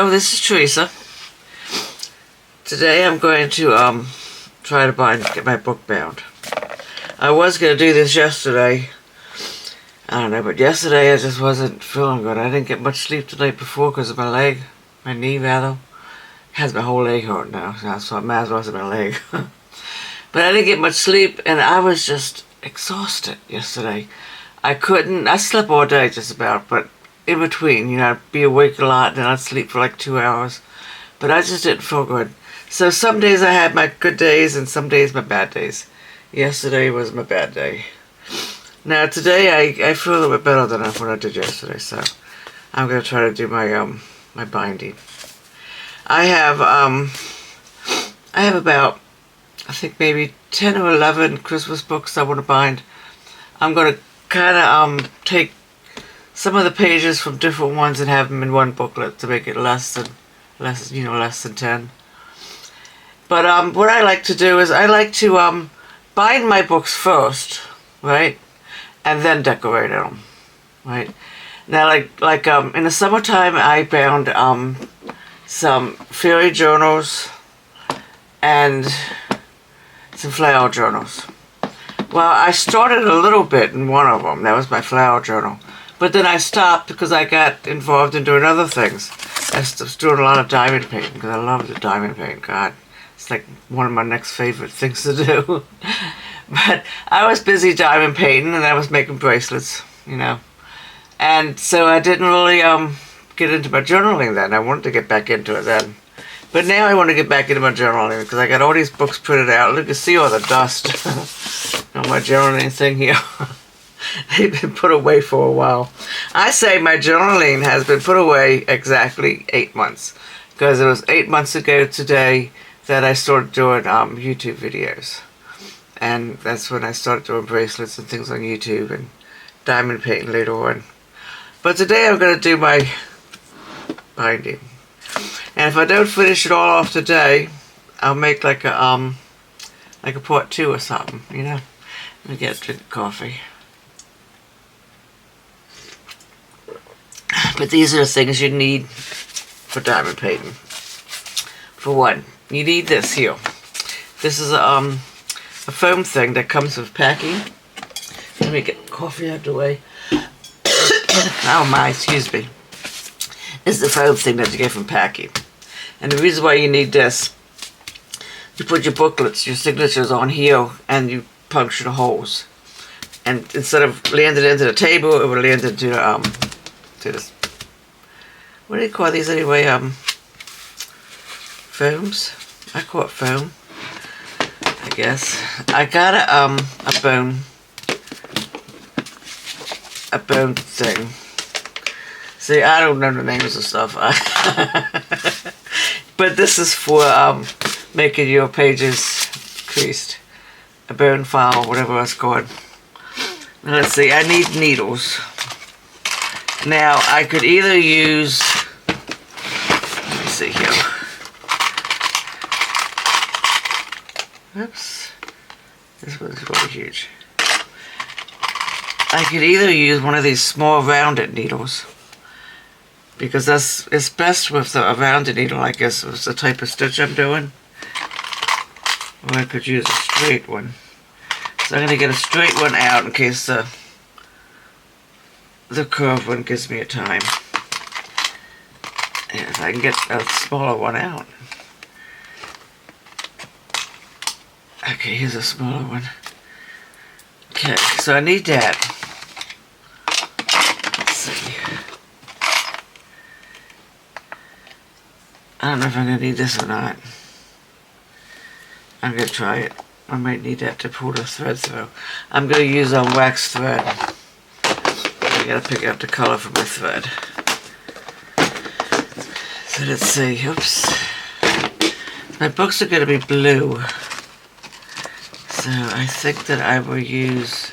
Hello, this is Teresa. Today I'm going to try to get my book bound. I was going to do this yesterday. I don't know, but yesterday I just wasn't feeling good. I didn't get much sleep the night before because of my leg, my knee rather. It has my whole leg hurt now, so I might as well say my leg. But I didn't get much sleep and I was just exhausted yesterday. I slept all day just about, but in between, I'd be awake a lot and then I'd sleep for like 2 hours. But I just didn't feel good. So some days I had my good days and some days my bad days. Yesterday was my bad day. Now today I feel a little bit better than what I did yesterday, so I'm going to try to do my binding. I have about, I think maybe 10 or 11 Christmas books I want to bind. I'm going to kind of take some of the pages from different ones and have them in one booklet to make it less than 10. But what I like to do is I like to bind my books first, right, and then decorate them, right. Now, like in the summertime, I bound some fairy journals and some flower journals. Well, I started a little bit in one of them. That was my flower journal. But then I stopped because I got involved in doing other things. I was doing a lot of diamond painting because I love the diamond paint. God, it's like one of my next favorite things to do. But I was busy diamond painting and I was making bracelets, And so I didn't really get into my journaling then. I wanted to get back into it then. But now I want to get back into my journaling because I got all these books printed out. Look, you can see all the dust on my journaling thing here. They've been put away for a while. I say my journaling has been put away exactly 8 months. Because it was 8 months ago today that I started doing YouTube videos. And that's when I started doing bracelets and things on YouTube and diamond painting later on. But today I'm going to do my binding. And if I don't finish it all off today, I'll make like a part 2 or something, Let me get a drink of coffee. But these are the things you need for diamond painting. For one, you need this here. This is a foam thing that comes with packing. Let me get coffee out of the way. Oh my, excuse me. This is the foam thing that you get from packing. And the reason why you need this, you put your booklets, your signatures on here, and you puncture the holes. And instead of landing into the table, it will land into to this. What do you call these anyway? Foams? I call it foam, I guess. I got a bone thing. See, I don't know the names of stuff. But this is for making your pages creased. A bone file, whatever it's called. Now, let's see, I need needles. Now, I could either use, let me see here. Oops. This one's really huge. I could either use one of these small rounded needles, because it's best with a rounded needle, I guess, with the type of stitch I'm doing. Or I could use a straight one. So I'm going to get a straight one out in case the curved one gives me a time. And if I can get a smaller one out. Okay, here's a smaller one. Okay, so I need that. Let's see. I don't know if I'm going to need this or not. I'm going to try it. I might need that to pull the thread through. I'm going to use a wax thread. I got to pick out the color for my thread. So let's see. Oops. My books are going to be blue. So I think that I will use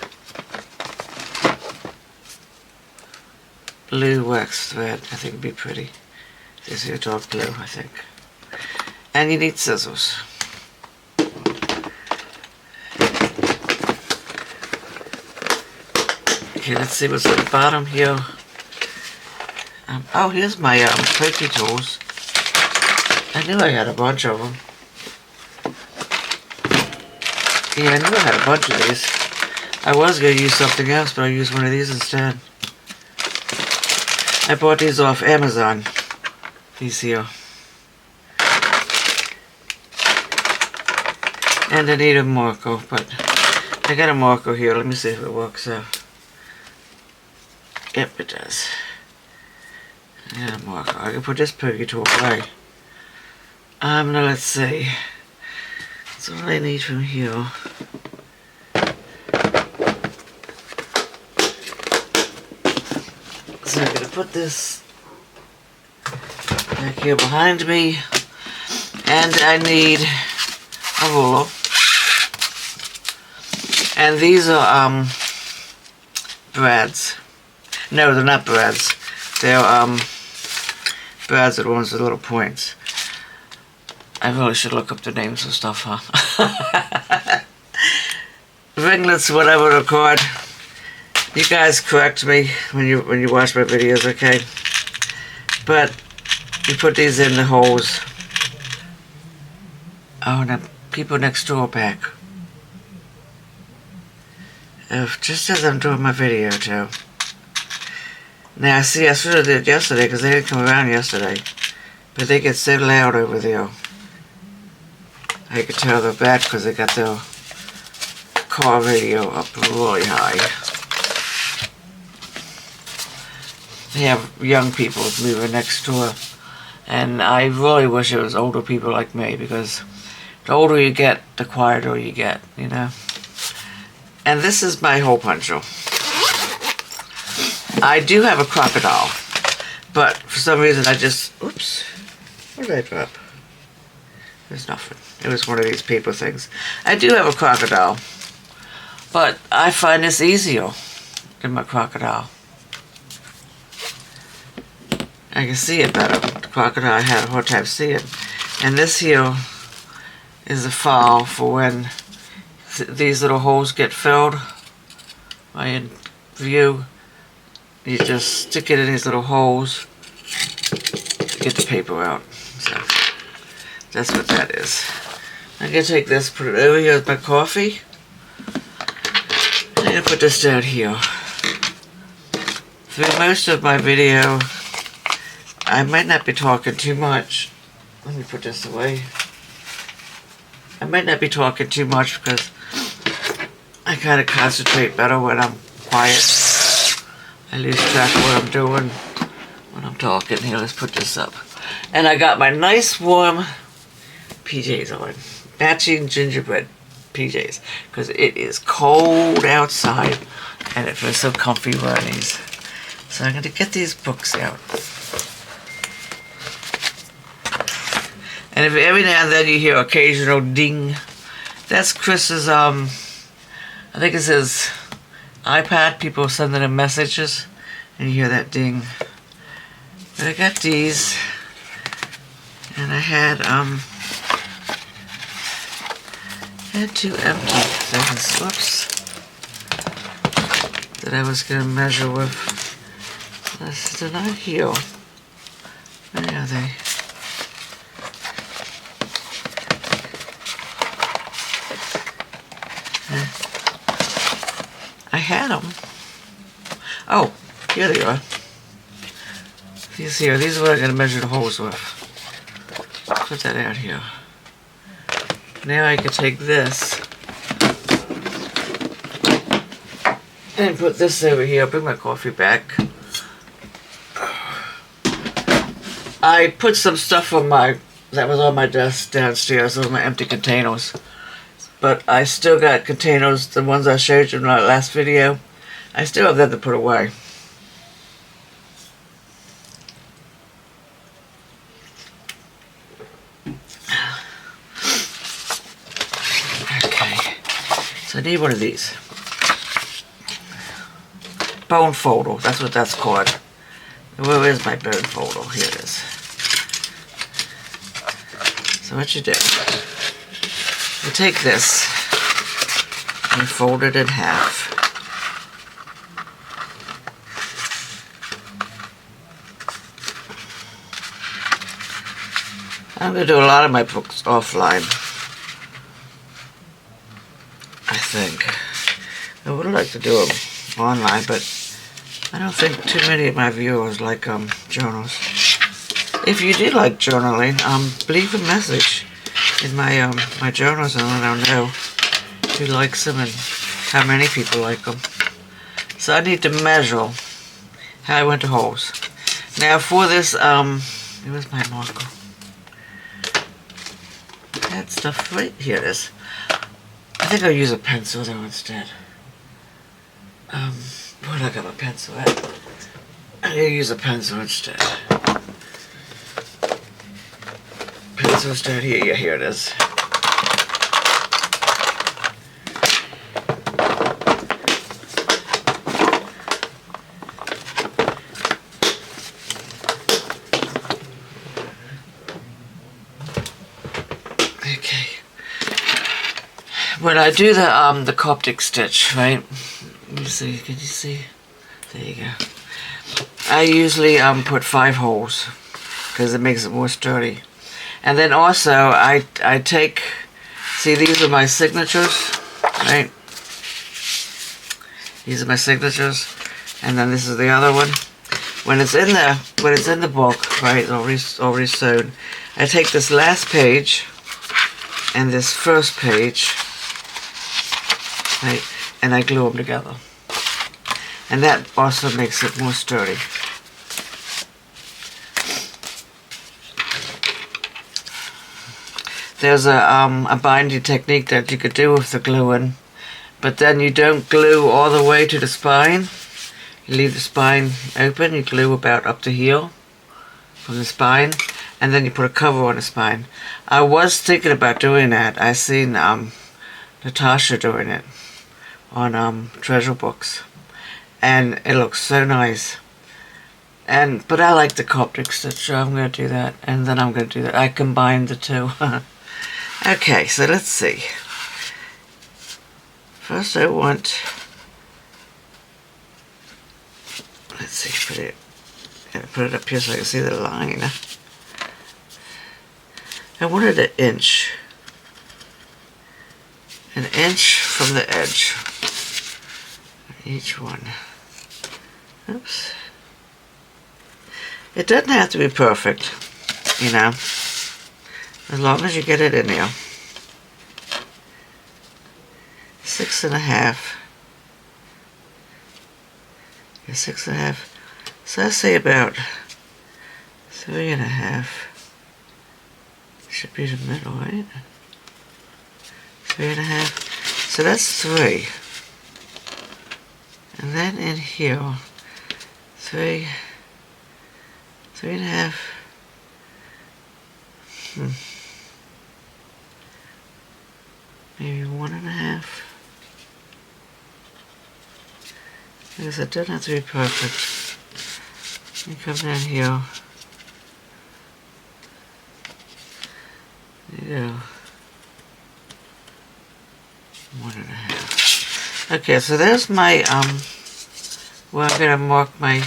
blue wax thread. I think it'd be pretty. This is your dark blue, I think. And you need scissors. Okay, let's see what's at the bottom here. Oh, here's my poke tools. I knew I had a bunch of them. Yeah, I knew I had a bunch of these. I was going to use something else, but I used one of these instead. I bought these off Amazon. These here. And I need a marker, but I got a marker here. Let me see if it works out. Yep, it does. I got a marker. I can put this piggy to away. Now let's see. That's all I need from here. So I'm gonna put this back here behind me, and I need a ruler. And these are brads. No, they're not brads. They're brads are the ones with little points. I really should look up the names of stuff, huh? Ringlets, whatever they're called. You guys correct me when you watch my videos, okay? But you put these in the holes. Oh, and the people next door back. Just as I'm doing my video too. Now, see, I should have did it yesterday because they didn't come around yesterday. But they get so loud over there. I could tell they're back because they got their car radio up really high. They have young people moving next door. And I really wish it was older people like me, because the older you get, the quieter you get, you know. And this is my hole puncher. I do have a crocodile, but for some reason I just, oops, what did I drop? There's nothing. It was one of these paper things. I do have a crocodile, but I find this easier than my crocodile. I can see it better. The crocodile I had a hard time seeing. And this here is a file for when these little holes get filled. In view, you just stick it in these little holes to get the paper out. So that's what that is. I'm going to take this, put it over here with my coffee. I'm going to put this down here. Through most of my video, I might not be talking too much. Let me put this away. I might not be talking too much because I kind of concentrate better when I'm quiet. I lose track of what I'm doing when I'm talking. Here, let's put this up. And I got my nice warm PJs on. Matching gingerbread PJs. Because it is cold outside and it feels so comfy wearing these. So I'm going to get these books out. And if every now and then you hear occasional ding, that's Chris's, I think it's his iPad, people sending him messages, and you hear that ding. But I got these, and I had two empty things, whoops, that I was going to measure with. They're not here. Where are they? I had them. Oh, here they are. These here. These are what I'm going to measure the holes with. Put that out here. Now I can take this and put this over here. Bring my coffee back. I put some stuff on that was on my desk downstairs. Those are my empty containers. But I still got containers, the ones I showed you in my last video. I still have them to put away. Okay. So I need one of these. Bone folder, that's what that's called. Where is my bone folder? Here it is. So what you do, you take this and fold it in half. I'm going to do a lot of my books offline, I think. I would like to do them online, but I don't think too many of my viewers like journals. If you do like journaling, leave a message in my my journals, and I'll know who likes them and how many people like them. So I need to measure how I went to holes. Now for this, where's my marker? That stuff right here it is. I think I'll use a pencil though instead. Where'd I got my pencil at? I'm gonna use a pencil instead. Pencil's down here. Yeah, here it is. Okay. When I do the Coptic stitch, right? Let me see. Can you see? There you go. I usually put 5 holes because it makes it more sturdy. And then also I take, see, these are my signatures, right? These are my signatures, and then this is the other one. When it's in the book, right, already sewn, I take this last page and this first page, right, and I glue them together. And that also makes it more sturdy. There's a binding technique that you could do with the gluing, but then you don't glue all the way to the spine. You leave the spine open, you glue about up to heel from the spine, and then you put a cover on the spine. I was thinking about doing that. I seen Natasha doing it on treasure books, and it looks so nice. But I like the Coptic stitch, so I'm going to do that, and then I'm going to do that. I combined the two. Okay, so let's see. First I want, let's see, put it up here so I can see the line. I wanted an inch from the edge, each one. Oops. It doesn't have to be perfect, you know, as long as you get it in there. 6.5. Yeah, 6.5. So I say about 3.5. Should be the middle, right? 3.5. So that's 3. And then in here, 3.5. Maybe 1.5. Because it doesn't have to be perfect. You come down here. There you go. 1.5. Okay, so there's my where I'm gonna mark my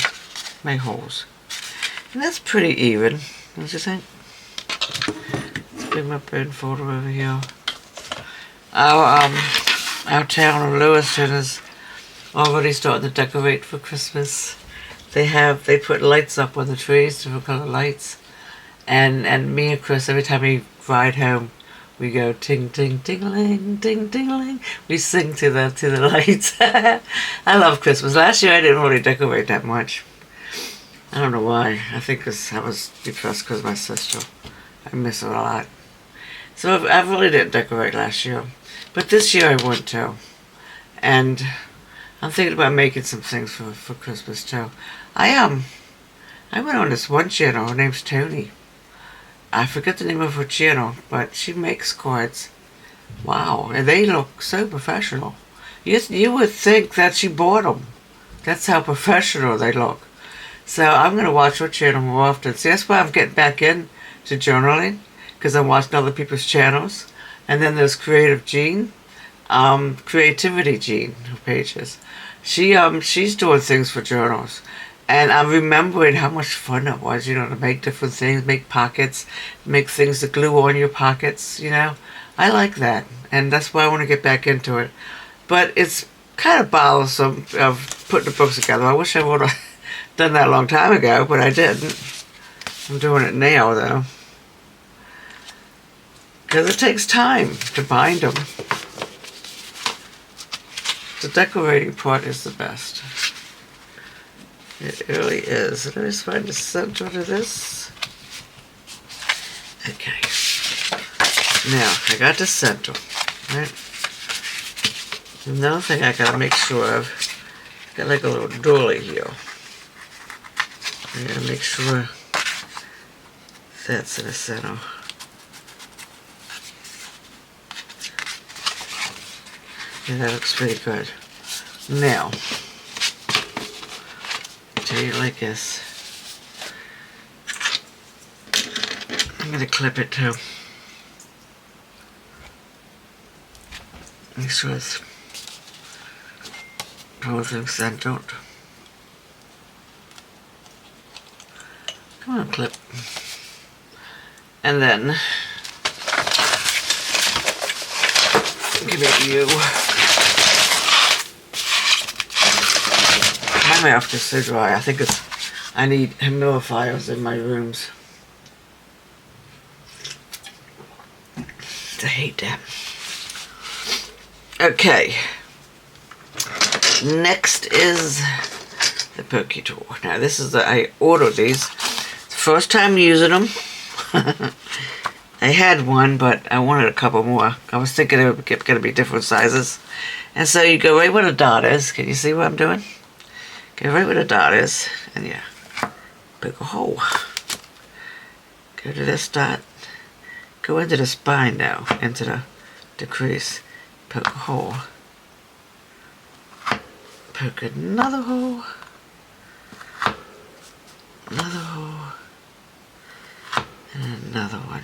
holes. And that's pretty even, don't you think? Let's bring my bone folder over here. Our town of Lewiston is already starting to decorate for Christmas. They put lights up on the trees, different color lights. And me and Chris, every time we ride home, we go ting ting ting-a-ling, ting ting-a-ling. We sing to the lights. I love Christmas. Last year I didn't really decorate that much. I don't know why. I think because I was depressed because of my sister. I miss her a lot. So I really didn't decorate last year. But this year I want to. And I'm thinking about making some things for Christmas too. I went on this one channel. Her name's Tony. I forget the name of her channel, but she makes cards. Wow, and they look so professional. You would think that she bought them. That's how professional they look. So I'm going to watch her channel more often. See, that's why I'm getting back into journaling, because I'm watching other people's channels. And then there's Creativity Jean, her pages. She's doing things for journals. And I'm remembering how much fun it was, you know, to make different things, make pockets, make things to glue on your pockets, you know. I like that, and that's why I want to get back into it. But it's kind of bothersome of putting the books together. I wish I would have done that a long time ago, but I didn't. I'm doing it now, though. Because it takes time to bind them. The decorating part is the best. It really is. Let me just find the center to this. Okay. Now, I got the center. Right? Another thing I gotta make sure of, got like a little dolly here. I gotta make sure that's in the center. Yeah, that looks pretty good. Now, take it like this. I'm gonna clip it too. Make sure it's both in centered. Come on, clip. And then give it you. My mouth is so dry. I think I need humidifiers in my rooms. I hate that. Okay. Next is the Pokey tool. Now this is I ordered these. It's the first time using them. I had one, but I wanted a couple more. I was thinking they were going to be different sizes. And so you go right where the dot is. Can you see what I'm doing? Go right where the dot is. And yeah, poke a hole. Go to this dot. Go into the spine now. Into the crease. Poke a hole. Poke another hole. Another hole. And another one.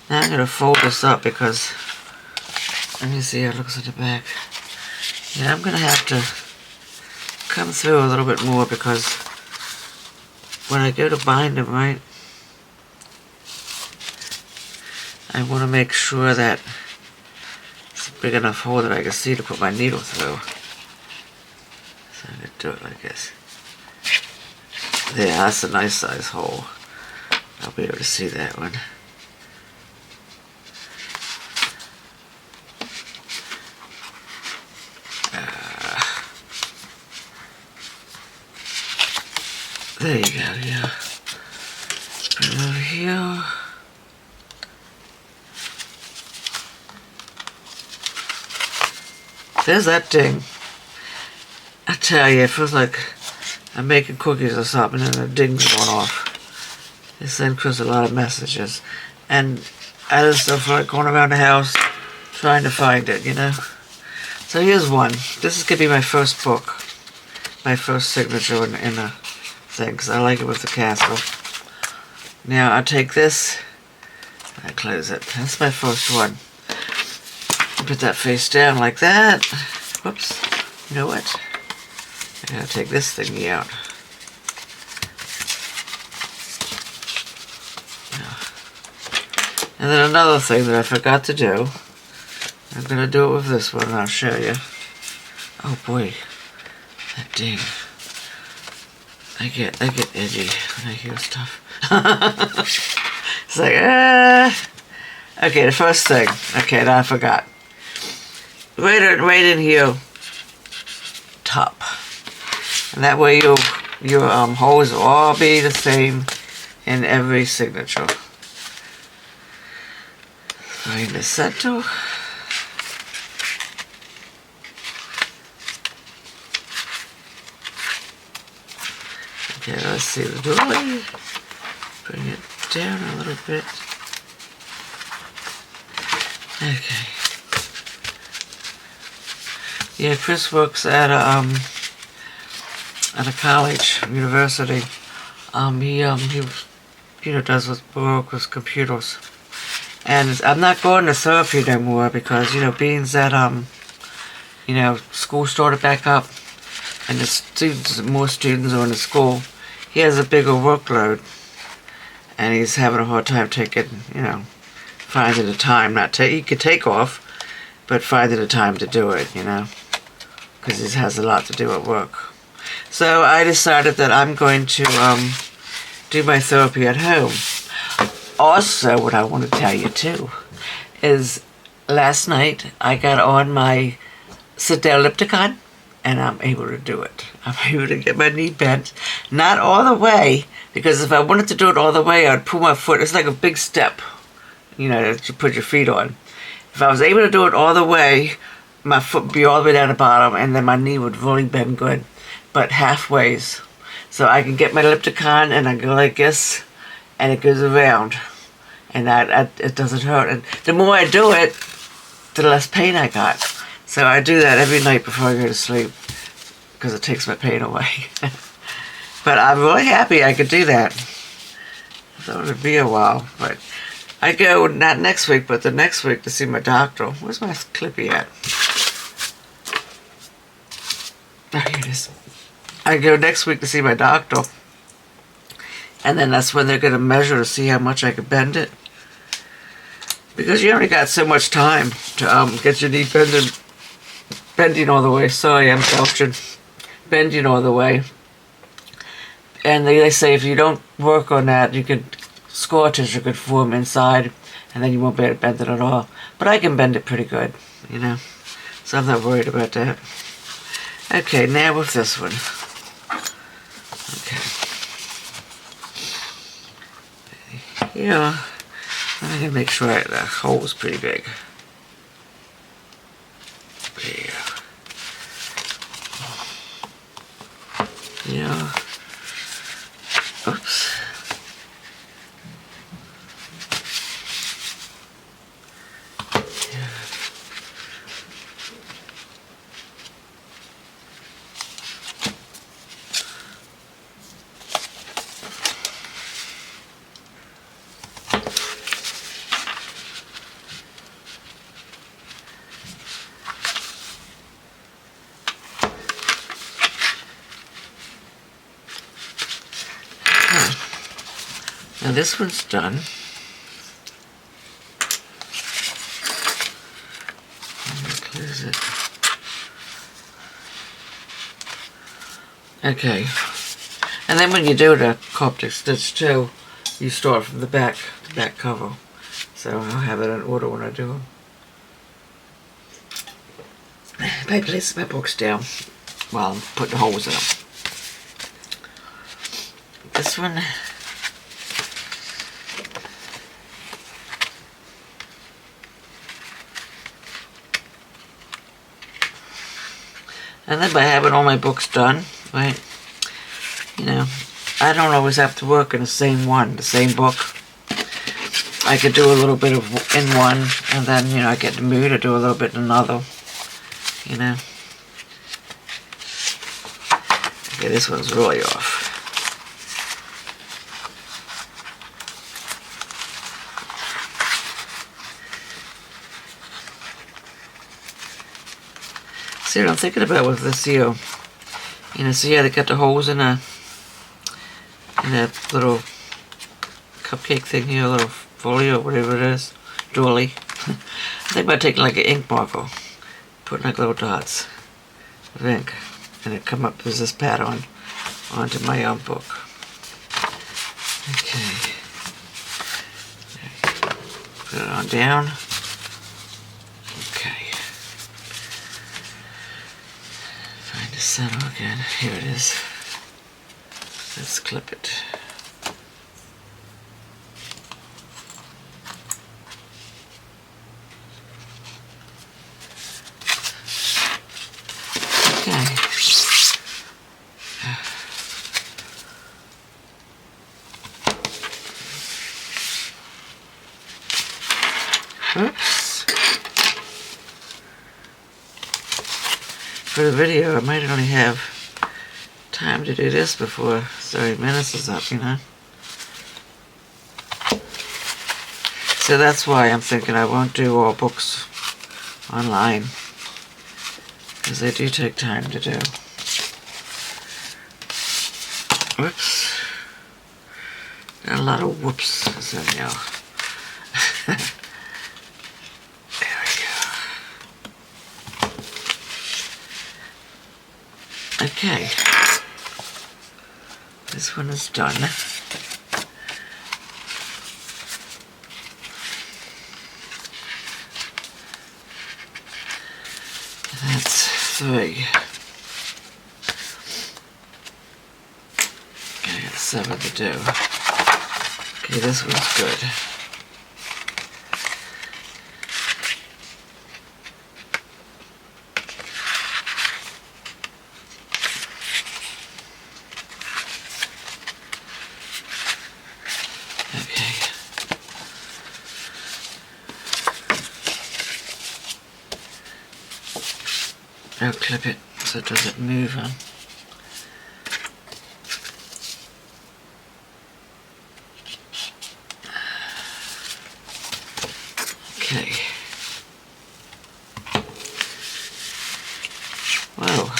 Now I'm going to fold this up because, let me see how it looks at the back. Yeah, I'm going to have to come through a little bit more because when I go to bind them, right, I want to make sure that it's a big enough hole that I can see to put my needle through. So I'm going to do it like this. There, that's a nice size hole. I'll be able to see that one. There you go, yeah. Put it over here. There's that ding. I tell you, it feels like I'm making cookies or something and the ding's going off. They send Chris a lot of messages. And I just don't feel like going around the house trying to find it, you know? So here's one. This is going to be my first book. My first signature in the thing, because I like it with the castle. Now I take this, I close it. That's my first one. Put that face down like that. Whoops. You know what? I gotta take this thingy out. And then another thing that I forgot to do, I'm gonna do it with this one and I'll show you. Oh boy, that ding. I get edgy when I hear stuff. It's like, Okay, the first thing. Okay, now I forgot. Right in here, top. And that way your holes will all be the same in every signature. Find the center. Okay, let's see the dolly. Bring it down a little bit. Okay. Yeah, Chris works at a college, university. He does work with computers. And I'm not going to therapy no more because, being that, school started back up, and more students are in the school, he has a bigger workload, and he's having a hard time finding the time. He could take off, but finding the time to do it, because he has a lot to do at work. So I decided that I'm going to do my therapy at home. Also, what I want to tell you too is last night I got on my sit-down ellipticon, and I'm able to do it. I'm able to get my knee bent, not all the way, because if I wanted to do it all the way, I'd pull my foot. It's like a big step, that you put your feet on. If I was able to do it all the way, my foot would be all the way down the bottom, and then my knee would really bend good, but halfways. So I can get my ellipticon, and I go like this, and it goes around, and it doesn't hurt. And the more I do it, the less pain I got. So I do that every night before I go to sleep, because it takes my pain away. But I'm really happy I could do that. I thought it would be a while, but I go not next week, but the next week to see my doctor. Where's my clippy at? Oh, here it is. I go next week to see my doctor, and then that's when they're going to measure to see how much I can bend it. Because you only got so much time to get your knee bending all the way. Sorry, I'm belching. Bending all the way. And they say if you don't work on that, you could scar tissue could form inside, and then you won't be able to bend it at all. But I can bend it pretty good, so I'm not worried about that. Okay, now with this one. Okay. Yeah, I'm gonna make sure the hole is pretty big. There. Yeah. Oops. Now this one's done. Let me close it. Okay. And then when you do the Coptic stitch too, you start from the back cover. So I'll have it in order when I do them. I place my books down while I'm putting holes in them. This one. And then by having all my books done, right, I don't always have to work in the same book. I could do a little bit of in one, and then, I get the mood to do a little bit in another, Okay, this one's really off. See what I'm thinking about with this here. See how they got the holes in that little cupcake thing here, little folio or whatever it is, dolly. I think about taking like an ink marker, putting like little dots of ink, and it come up as this pattern onto my own book. Okay. Put it on down. Center again. Here it is. Let's clip it. Okay. Oops. For the video, I might only have time to do this before 30 minutes is up, So that's why I'm thinking I won't do all books online, because they do take time to do. Whoops. Got a lot of whoops in there. There we go. Okay. This one is done. That's 3. I got 7 to do. Okay, this one's good. Okay. I'll clip it so it doesn't move on. Okay. Whoa.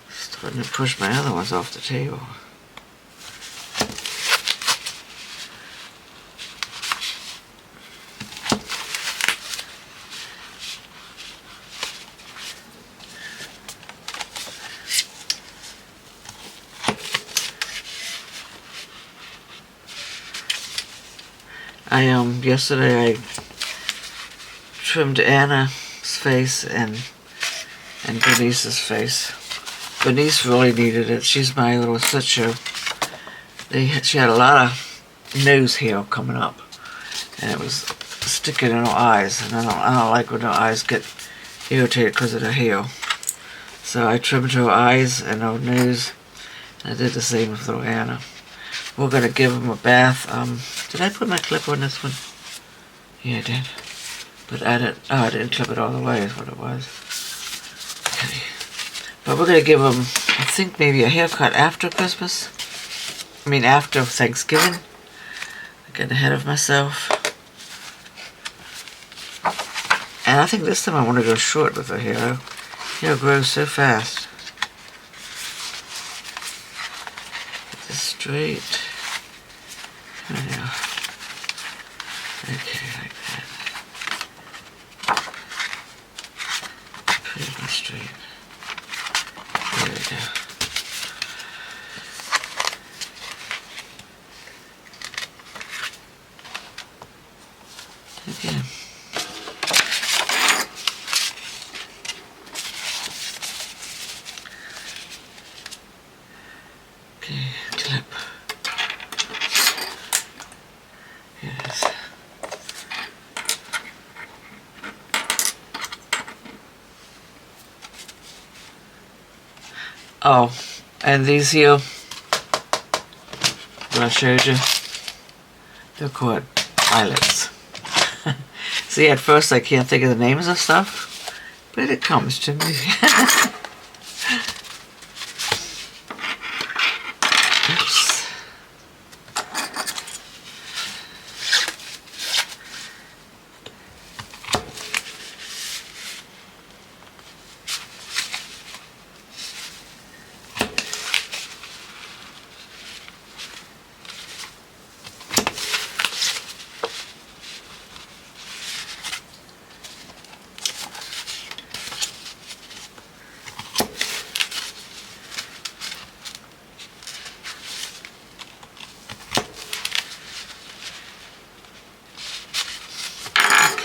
Starting to push my other ones off the table. Yesterday I trimmed Anna's face and Bernice's face. Bernice really needed it. She's my little sister. She had a lot of nose hair coming up, and it was sticking in her eyes. And I don't like when her eyes get irritated because of the hair. So I trimmed her eyes and her nose. And I did the same with little Anna. We're gonna give them a bath. Did I put my clip on this one? Yeah, I did. But I didn't clip it all the way is what it was. Okay. But we're going to give them, I think, maybe a haircut after Christmas. I mean, after Thanksgiving. I'm getting ahead of myself. And I think this time I want to go short with her hair. Hair grows so fast. Get this straight. There we go. Okay, like that. Pretty much straight. There we go. Okay. Okay, clip. Yes. Oh, and these here that I showed you, they're called eyelets. See, at first I can't think of the names of stuff, but it comes to me. Oops.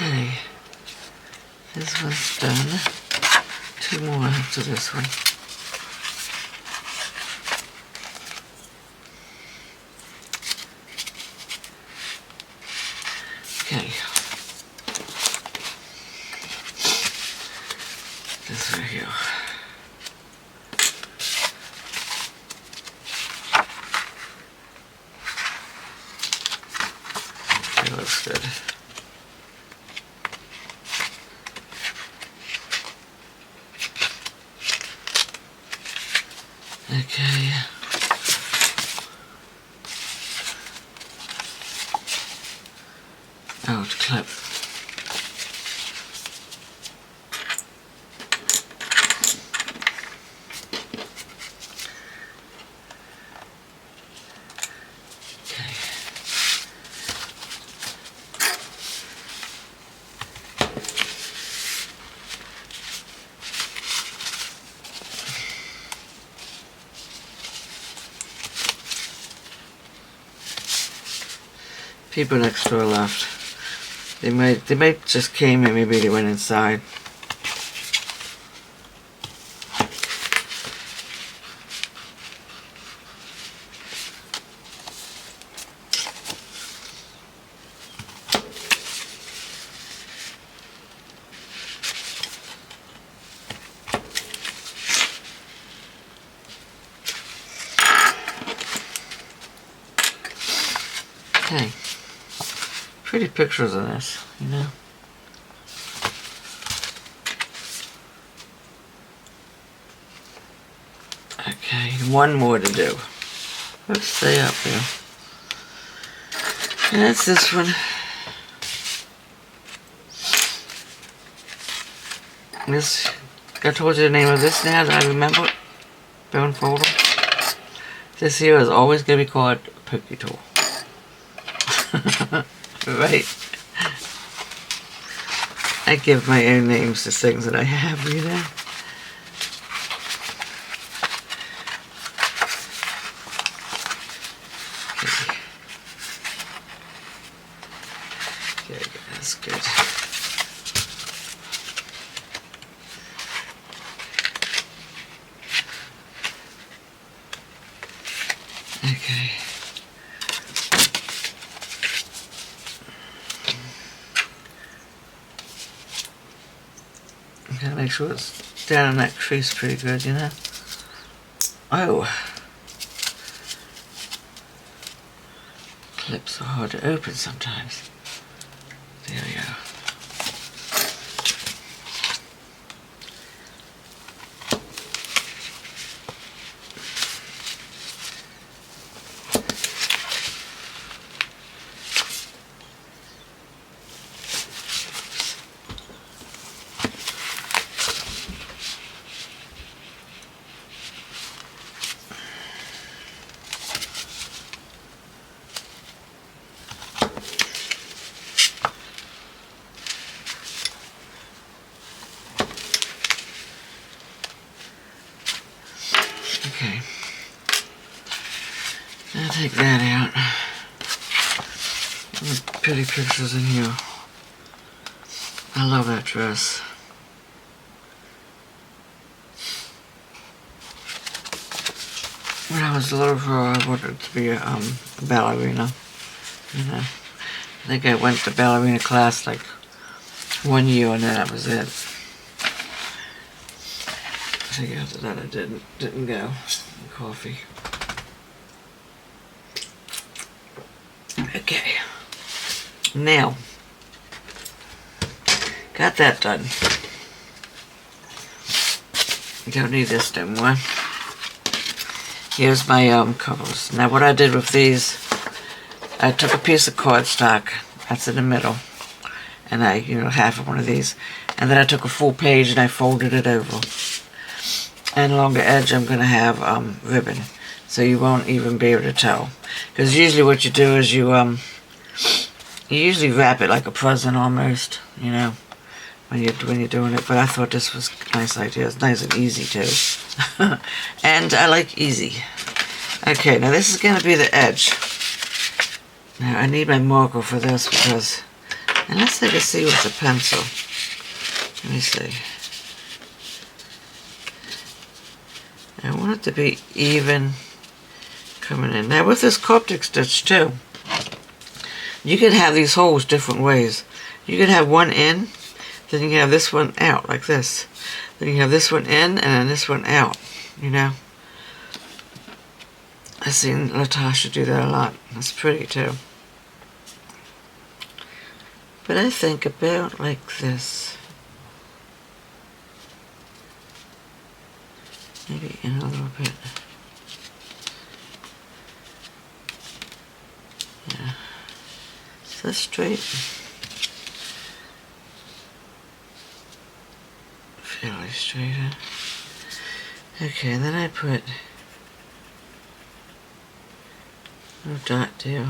Okay, this one's done. 2 more after this one. Okay. This right here. It looks good. Okay. Out clip. People next door left. They might just came in, maybe they went inside. Okay. Pretty pictures of this, you know. Okay, one more to do. Let's stay up here. That's this one. This, I told you the name of this now that I remember it. Bone folder. This here is always going to be called Pokey Tool. Right? I give my own names to things that I have, you know? Okay, that's good. Okay. Gotta make sure it's down in that crease pretty good, you know? Oh. Clips are hard to open sometimes. There we go. Okay. I'll take that out. Pretty pictures in here. I love that dress. When I was a little girl, I wanted to be a ballerina. You know, I think I went to ballerina class like 1 year, and then that was it. I think after that I didn't go. Coffee. Okay. Now, got that done. You don't need this anymore. Here's my covers. Now what I did with these, I took a piece of cardstock, that's in the middle, and I, half of one of these, and then I took a full page and I folded it over. And along the edge I'm going to have ribbon, so you won't even be able to tell. Because usually what you do is you usually wrap it like a present almost, when you're doing it. But I thought this was a nice idea. It's nice and easy too. And I like easy. Okay, now this is going to be the edge. Now I need my marker for this because, unless I can see with the pencil. Let me see. I want it to be even coming in. Now with this Coptic stitch too, you can have these holes different ways. You can have one in, then you can have this one out like this. Then you have this one in and then this one out, I've seen Latasha do that a lot. That's pretty too. But I think about like this. Maybe in a little bit. Yeah. Is that straight? Fairly straight, huh? Okay, and then I put no dot deal.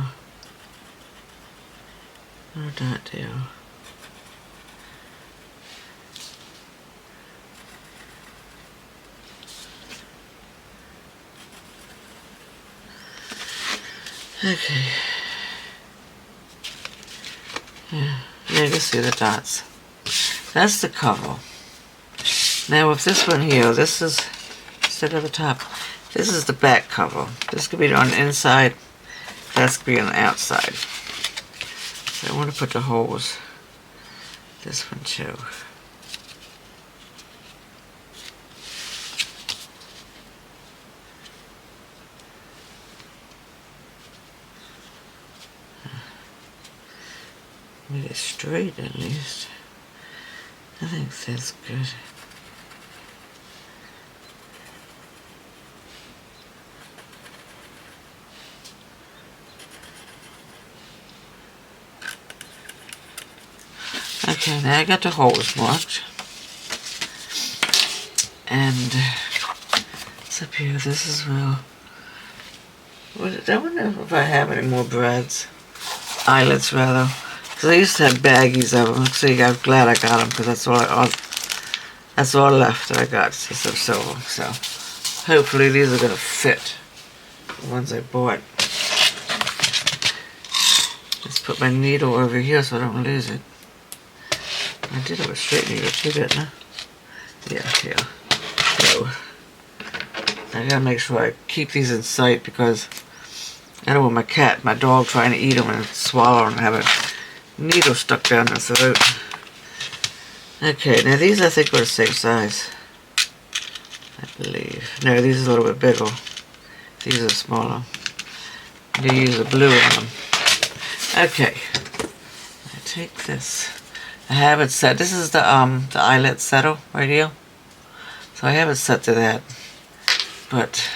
No dot deal. Okay. There you can see the dots. That's the cover. Now with this one here, this is, instead of the top, this is the back cover. This could be on the inside, that's could be on the outside. So I want to put the holes. This one too. Make it straight at least. I think that's good. Okay, now I got the holes marked. And it's up here, this is well. I wonder if I have any more brads. Eyelets rather. Because I used to have baggies of them. See, I'm glad I got them because that's all left that I got. It's just of silver. So hopefully these are going to fit the ones I bought. Let's put my needle over here so I don't lose it. I did have a straight needle too, didn't I? Yeah, here. So I gotta make sure I keep these in sight because I don't want my dog trying to eat them and swallow them and have a needle stuck down their throat. Okay, now these I think are the same size. I believe. No, these are a little bit bigger. These are smaller. You use the blue on them. Okay. I take this. I have it set. This is the eyelet settle right here. So I have it set to that. But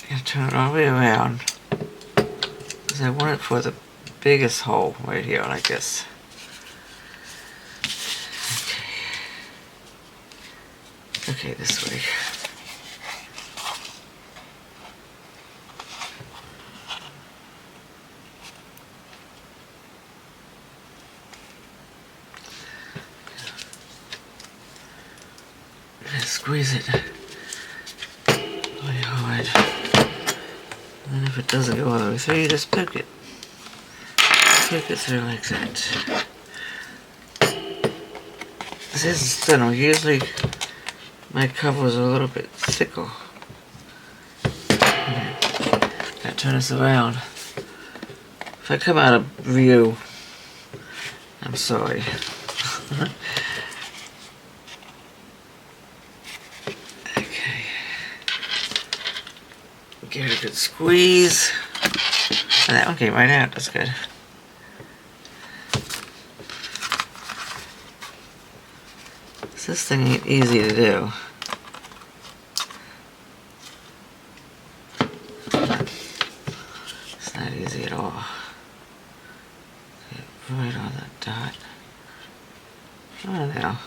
I gotta turn it all the way around. Because I want it for the biggest hole right here like this. Okay. Okay, this way. Squeeze it really hard. And then if it doesn't go all the way through, you just poke it. Poke it through like that. This is thinner. Usually my covers are a little bit thicker. Gotta turn this around. If I come out of view, I'm sorry. Give it a good squeeze. And that one came right out, that's good. So this thing ain't easy to do. It's not easy at all. Get right on that dot. Oh, now.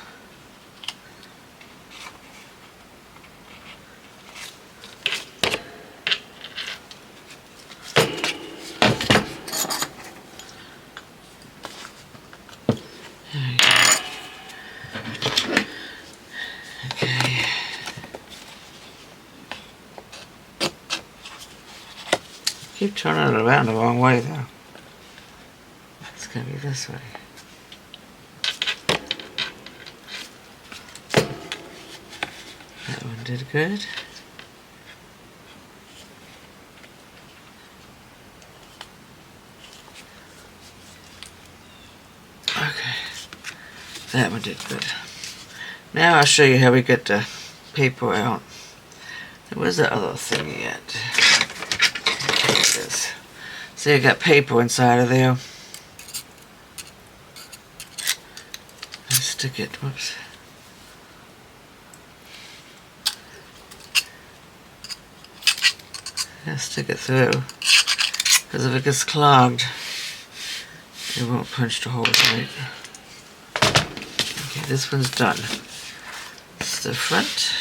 Keep turning it around the wrong way though. It's gonna be this way. That one did good. Okay. That one did good. Now I'll show you how we get the paper out. Where's the other thing yet? See, I got paper inside of there. And stick it, whoops. Gotta stick it through. Because if it gets clogged, it won't punch the holes right. Okay, this one's done. It's the front.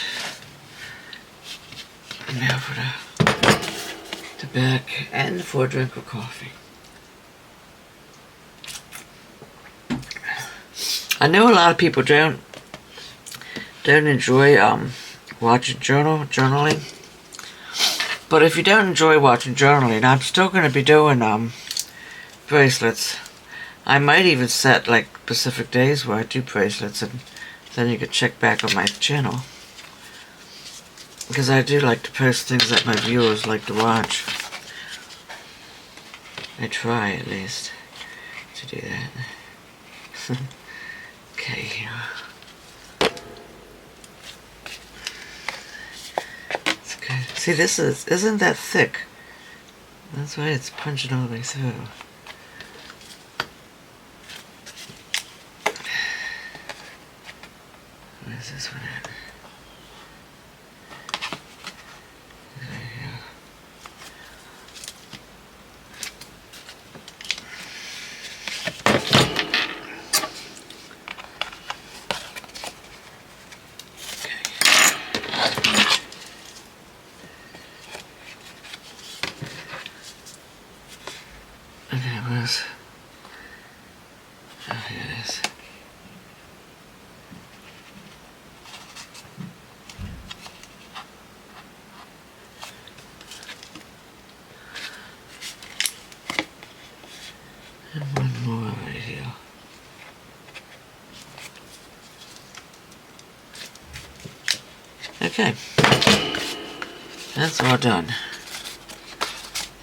And now for the back and for a drink of coffee. I know a lot of people don't enjoy watching journaling, but if you don't enjoy watching journaling, I'm still going to be doing bracelets. I might even set like specific days where I do bracelets, and then you could check back on my channel. Because I do like to post things that my viewers like to watch. I try, at least, to do that. Okay. It's good. See, isn't that thick? That's why it's punching all the way through. Where's this one at? Oh, here it is. And one more right here. Okay. That's all done.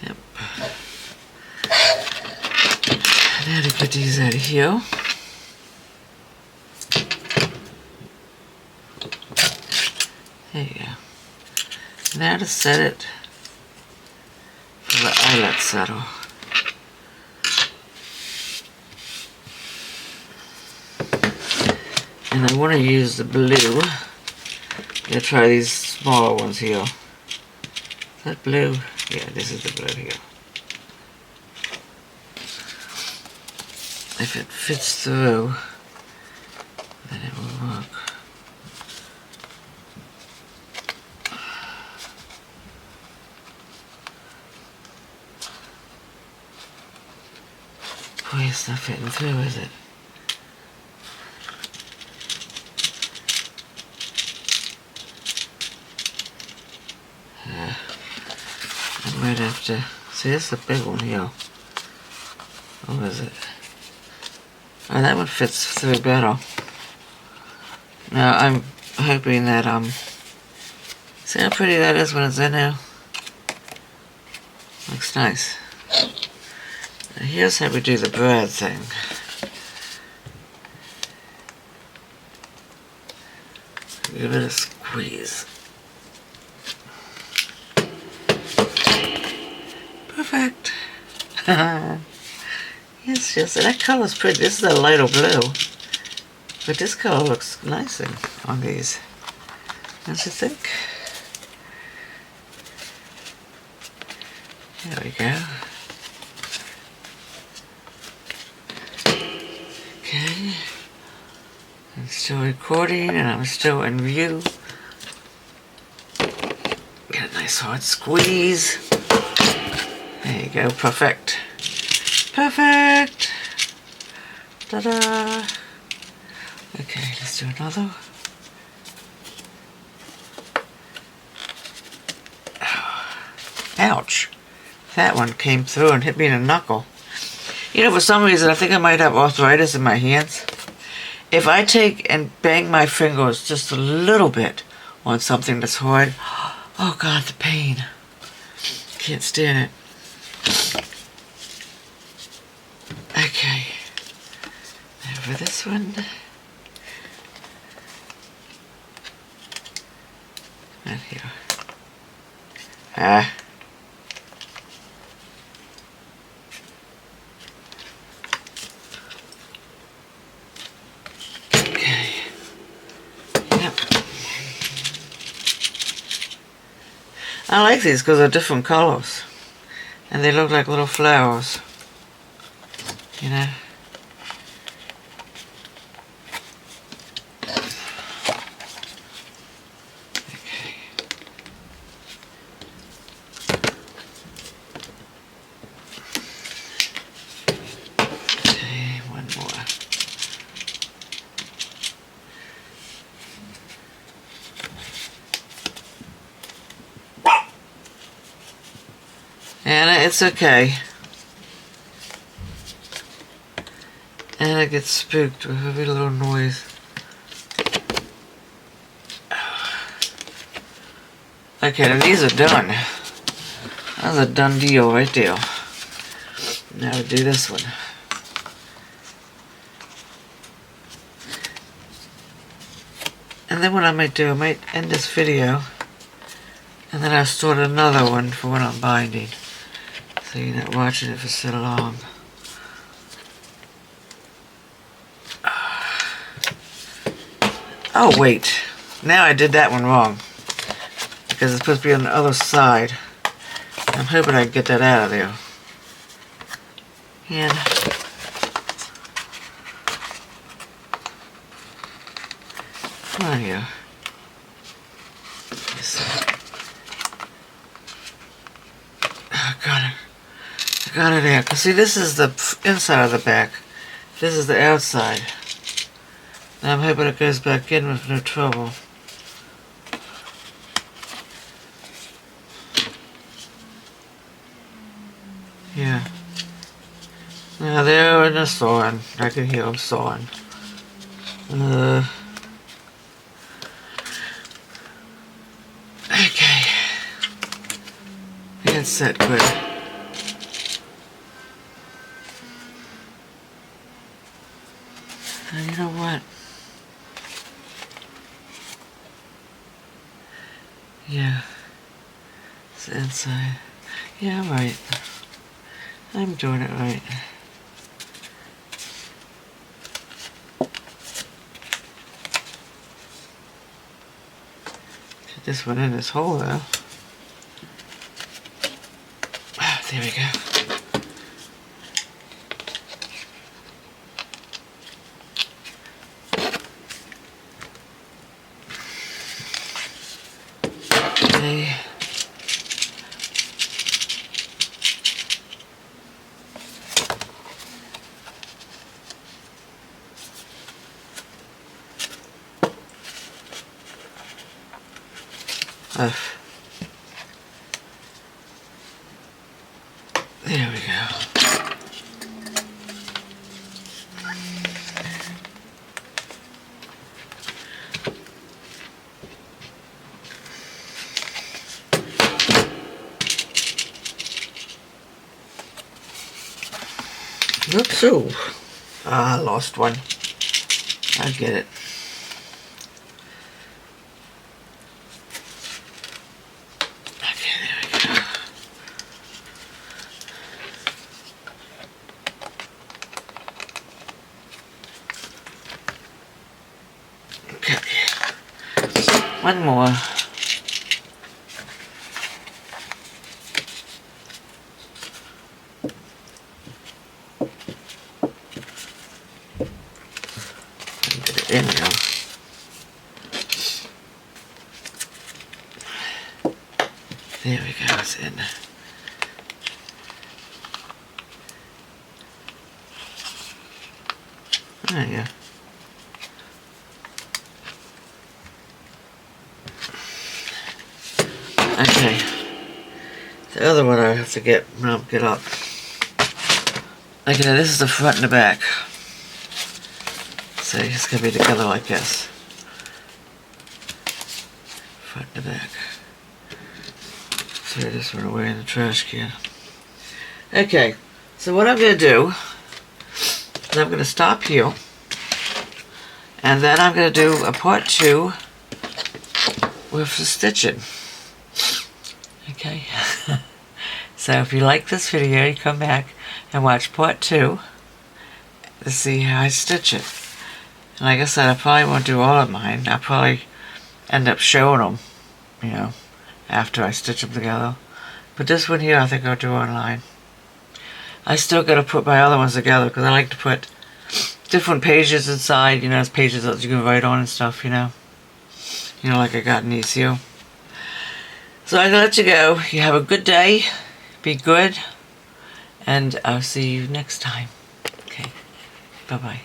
Yep. Now to put these out of here. There you go. Now to set it for the eyelet saddle. And I want to use the blue. I'm going to try these smaller ones here. Is that blue? Yeah, this is the blue here. If it fits through, then it will work. Boy, it's not fitting through, is it? I might have to... See, this is a big one here. What is it? Oh, that one fits through better. Now, I'm hoping that, see how pretty that is when it's in there? Looks nice. Now, here's how we do the brad thing. Give it a squeeze. Perfect. It's just, that color's pretty. This is a lighter blue. But this color looks nice on these. Don't you think? There we go. Okay. I'm still recording and I'm still in view. Get a nice hard squeeze. There you go, perfect. Perfect! Ta-da! Okay, let's do another. Ouch! That one came through and hit me in the knuckle. You know, for some reason, I think I might have arthritis in my hands. If I take and bang my fingers just a little bit on something that's hard, oh God, the pain. Can't stand it. Okay, now for this one, right here. Okay, yep. I like these because they're different colors, and they look like little flowers. You know? Okay. Okay, one more. And it's okay. And I get spooked with every little noise. Okay, now these are done. That's a done deal right there. Now we do this one. And then what I might do, I might end this video, and then I'll start another one for when I'm binding, so you're not watching it for so long. Oh wait, now I did that one wrong, because it's supposed to be on the other side. I'm hoping I can get that out of there. And come on here. I got it there. Cause see, this is the inside of the back. This is the outside. And I'm hoping it goes back in with no trouble. Yeah. Now they're in the sawing. I can hear them sawing. Okay. It's set good. And you know what? Yeah. It's inside. Yeah, I'm right. I'm doing it right. Get this one in this hole though. There we go. Okay. There we go. Oops, so. I lost one. I get it. Okay, there we go. Okay. One more. Get it in now. There we go, it's in. There you go. Okay. The other one I have to get when I get up. Okay, this is the front and the back. So it's going to be together like this. Front and the back. Throw this one away in the trash can. Okay, so what I'm going to do is I'm going to stop here. And then I'm going to do a part 2 with the stitching. Okay. So if you like this video, you come back and watch part 2 to see how I stitch it. And like I said, I probably won't do all of mine. I'll probably end up showing them, you know, after I stitch them together. But this one here I think I'll do online. I still got to put my other ones together because I like to put different pages inside, you know, as pages that you can write on and stuff, you know. You know, like I got in these here. So I'm going to let you go. You have a good day. Be good. And I'll see you next time. Okay. Bye-bye.